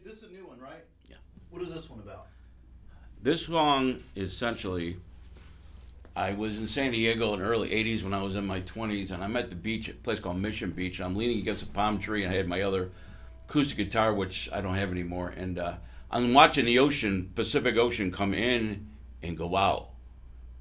This is a new one, right? Yeah. What is this one about? This song is essentially, I was in San Diego in the early 80s when I was in my 20s, and I'm at the beach, at a place called Mission Beach, and I'm leaning against a palm tree, and I had my other acoustic guitar, which I don't have anymore, and I'm watching the ocean, Pacific Ocean, come in and go out,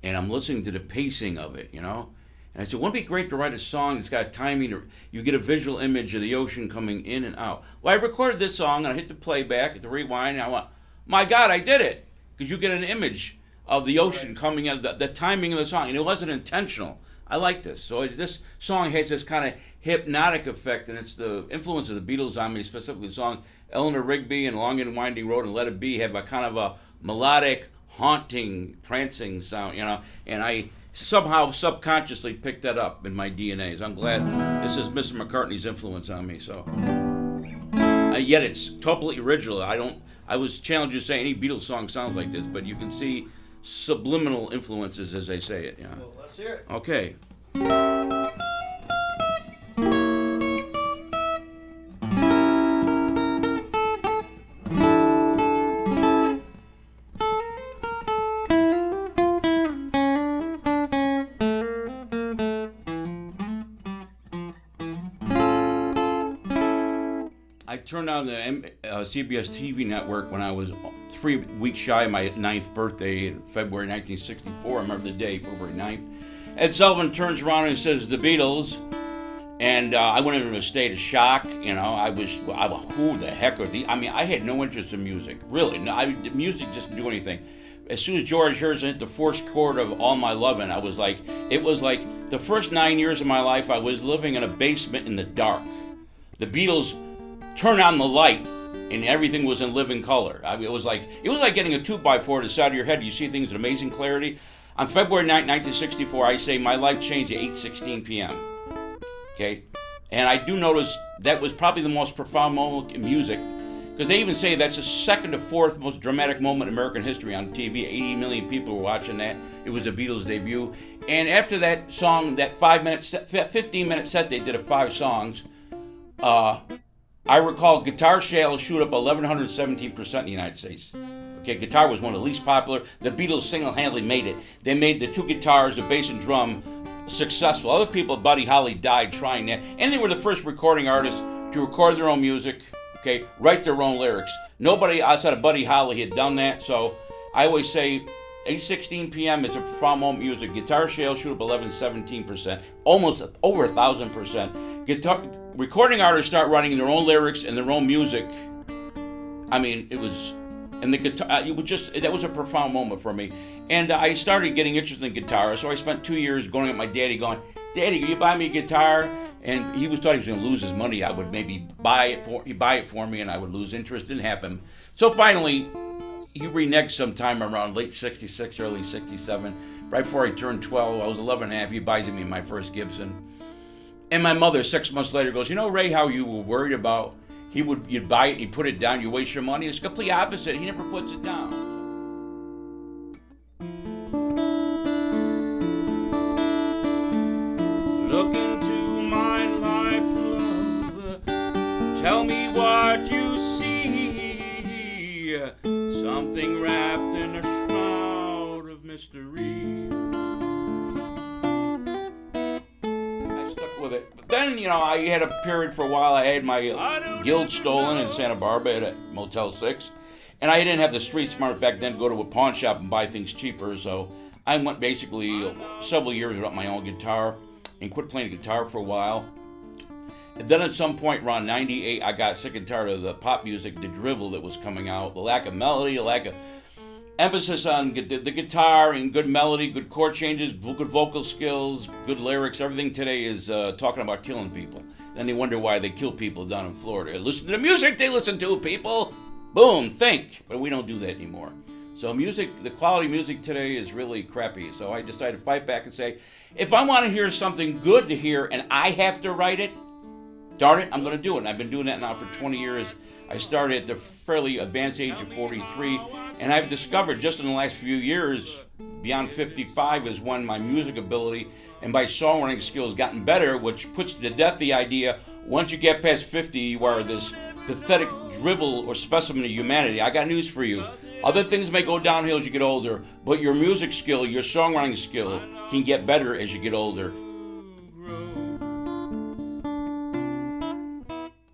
and I'm listening to the pacing of it, you know? And I said, wouldn't it be great to write a song that's got timing, you get a visual image of the ocean coming in and out. Well, I recorded this song, and I hit the playback, the rewind, and I went, my God, I did it! Because you get an image of the ocean coming in, the timing of the song, and it wasn't intentional. I like this. So this song has this kind of hypnotic effect, and it's the influence of the Beatles on me, specifically the song Eleanor Rigby and Long and Winding Road and Let It Be have a kind of a melodic, haunting, prancing sound, you know, and I somehow subconsciously picked that up in my DNA. So I'm glad this is Mr. McCartney's influence on me. So yet it's totally original. I was challenged to say any Beatles song sounds like this, but you can see subliminal influences as they say it. You know? Well, let's hear it. Okay. I turned on the CBS TV network when I was 3 weeks shy of my 9th birthday in February 1964. I remember the day, February 9th. Ed Sullivan turns around and says, the Beatles. And I went into a state of shock. You know, I was who the heck are these? I mean, I had no interest in music, really. No, music just didn't do anything. As soon as George Harrison hit the first chord of All My Lovin', it was like the first 9 years of my life, I was living in a basement in the dark. The Beatles turned on the light, and everything was in living color. I mean, it was like getting a 2x4 to the side of your head. You see things with amazing clarity. On February 9, 1964, I say my life changed at 8:16 p.m. Okay, and I do notice that was probably the most profound moment in music, because they even say that's the second to fourth most dramatic moment in American history on TV. 80 million people were watching that. It was the Beatles' debut, and after that song, that 15-minute set they did of 5 songs. I recall guitar sales shoot up 1,117% in the United States. Okay, guitar was one of the least popular. The Beatles single-handedly made it. They made the 2 guitars, the bass and drum, successful. Other people, Buddy Holly died trying that. And they were the first recording artists to record their own music, okay, write their own lyrics. Nobody outside of Buddy Holly had done that, so I always say 8:16 p.m. is a profound moment in music. Guitar sales shoot up 11-17%, almost over 1,000%. Recording artists start writing their own lyrics and their own music. I mean, it was, and the guitar, that was a profound moment for me. And I started getting interested in guitar, so I spent 2 years going at my daddy going, Daddy, can you buy me a guitar? And he thought he was going to lose his money. I would maybe he'd buy it for me, and I would lose interest. Didn't happen. So finally, he reneged sometime around late 66, early 67. Right before I turned 12, I was 11 and a half, he buys me my first Gibson. And my mother, 6 months later, goes, you know, Ray, how you were worried about you'd buy it, he'd put it down, you waste your money. It's the complete opposite. He never puts it down. Look into my life, love. Tell me what you see. Something wrapped in a shroud of mystery. With it. But then, you know, I had a period for a while. I had my guild stolen in Santa Barbara at Motel 6. And I didn't have the street smart back then to go to a pawn shop and buy things cheaper. So I went basically several years without my own guitar and quit playing guitar for a while. And then at some point around 98, I got sick and tired of the pop music, the drivel that was coming out, the lack of melody, the lack of emphasis on the guitar and good melody, good chord changes, good vocal skills, good lyrics. Everything today is talking about killing people. Then they wonder why they kill people down in Florida. Listen to the music they listen to, people. Boom, think. But we don't do that anymore. So music, the quality of music today is really crappy. So I decided to fight back and say, if I want to hear something good to hear and I have to write it, darn it, I'm going to do it. And I've been doing that now for 20 years. I started at the fairly advanced age of 43, and I've discovered just in the last few years, beyond 55 is when my music ability and my songwriting skills gotten better, which puts to death the idea once you get past 50, you are this pathetic dribble or specimen of humanity, I got news for you. Other things may go downhill as you get older, but your music skill, your songwriting skill can get better as you get older.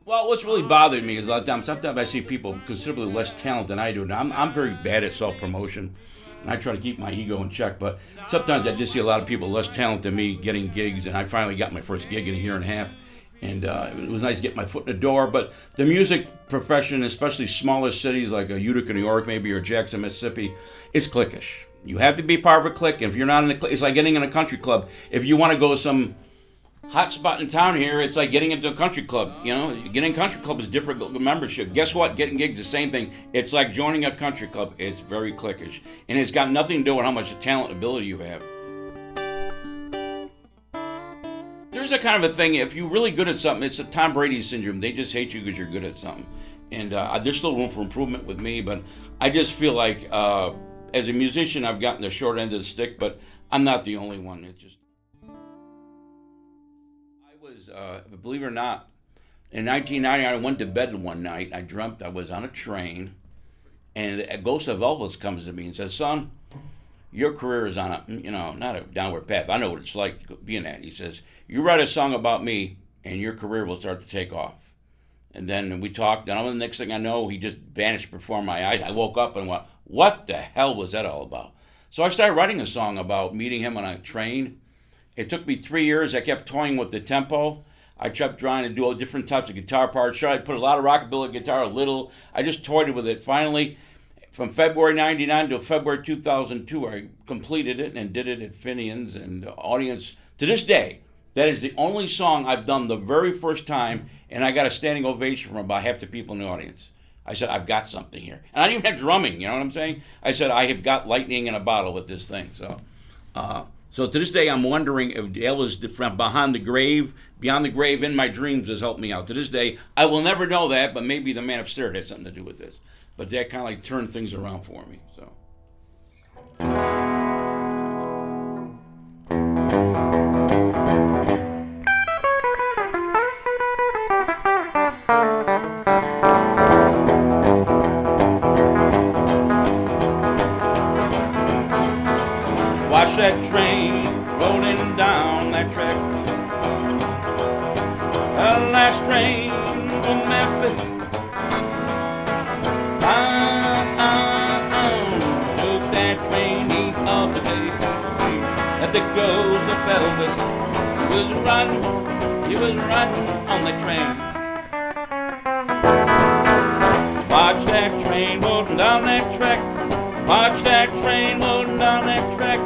Well, what's really bothered me is a lot of times, sometimes I see people considerably less talented than I do. Now, I'm very bad at self-promotion, and I try to keep my ego in check, but sometimes I just see a lot of people less talented than me getting gigs, and I finally got my first gig in a year and a half, and it was nice to get my foot in the door. But the music profession, especially smaller cities like Utica, New York, maybe, or Jackson, Mississippi, is cliquish. You have to be part of a clique, and if you're not in a clique, it's like getting in a country club. If you want to go to some hot spot in town here, it's like getting into a country club. You know, getting a country club is different with membership. Guess what? Getting gigs is the same thing. It's like joining a country club. It's very cliquish. And it's got nothing to do with how much talent and ability you have. There's a kind of a thing, if you're really good at something, it's a Tom Brady syndrome. They just hate you because you're good at something. And there's still room for improvement with me, but I just feel like as a musician, I've gotten the short end of the stick, but I'm not the only one. It's just, believe it or not, in 1990, I went to bed one night. I dreamt I was on a train, and a ghost of Elvis comes to me and says, "Son, your career is on not a downward path. I know what it's like being that." He says, "You write a song about me, and your career will start to take off." And then we talked, and the next thing I know, he just vanished before my eyes. I woke up and went, "What the hell was that all about?" So I started writing a song about meeting him on a train. It took me 3 years. I kept toying with the tempo. I kept trying to do all different types of guitar parts. Sure, I put a lot of rockabilly guitar, a little. I just toyed with it. Finally, from February 99 to February 2002, I completed it and did it at Finian's. And the audience, to this day, that is the only song I've done the very first time, and I got a standing ovation from about half the people in the audience. I said, I've got something here. And I didn't even have drumming, you know what I'm saying? I said, I have got lightning in a bottle with this thing. So to this day, I'm wondering if Elvis from beyond the grave in my dreams has helped me out. To this day, I will never know that, but maybe the man upstairs has something to do with this. But that kind of like turned things around for me. So. Watch that train rolling down that track. The last train from Memphis. Took that train east of the day. That there goes the Elvis. He was riding on the train. Watch that train rolling down that track. Watch that train rolling down that track.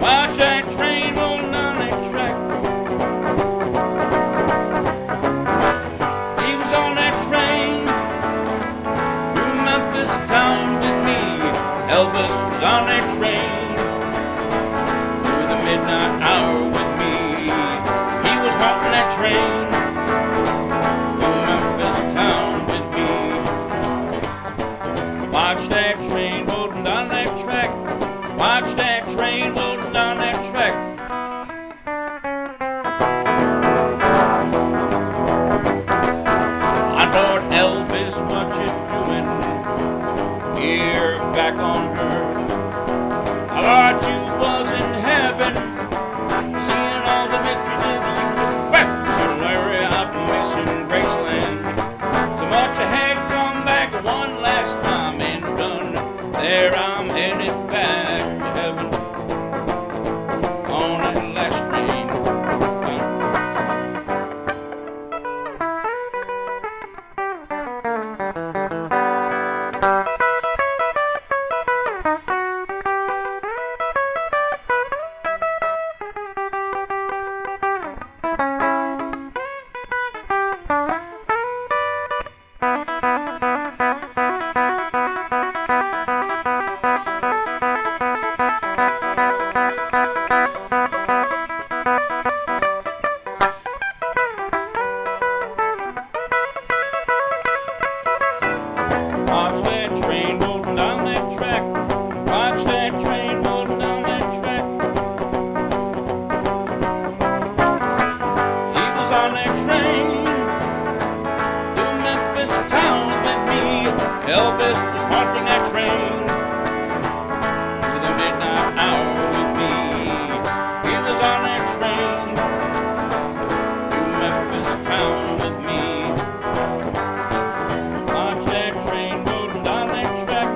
Watch that train rolling down that track. He was on that train through Memphis town with me. Elvis was on that train through the midnight hour with me. He was walking that train through Memphis town with me. Watch that train rolling down that track. Elvis was watching that train to the midnight hour with me. He was on that train to Memphis town with me. Watch that train rolling down that track.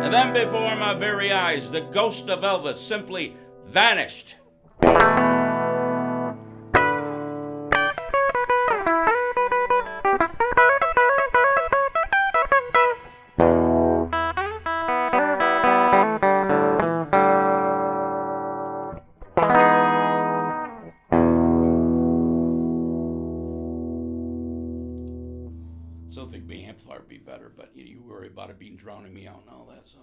And then before my very eyes, the ghost of Elvis simply vanished. Still think the amplifier would be better, but you worry about it drowning me out and all that, so.